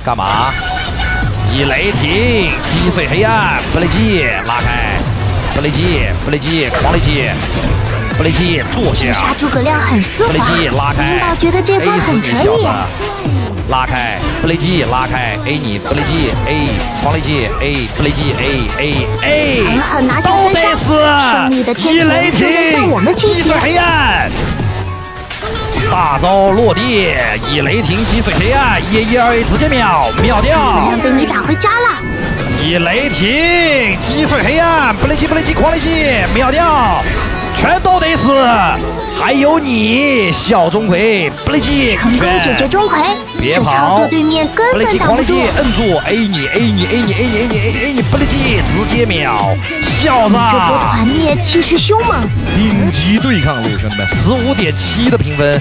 干嘛？一雷霆击碎黑暗，布雷基拉开，布雷基，狂雷击，布雷基坐下。杀诸葛亮很丝滑，布雷基拉开，领导觉得这波很可以。拉开，布雷基拉开 A 你，布雷基 A， 狂雷基 A， 布雷基 A， 狠狠拿下三杀，胜利的天平就在向我们倾斜。黑暗，大招落地，一雷霆击碎黑暗，112A 直接秒掉。被你打回家了。一雷霆击碎黑暗，布雷基，狂雷基秒掉，全都得死。还有你，小钟馗，布雷基成功解决钟馗，别跑，对面根本挡不住。摁住 A 你，布雷基直接秒，潇洒。这波团灭气势凶猛，顶级对抗路，兄弟们，15.7的评分。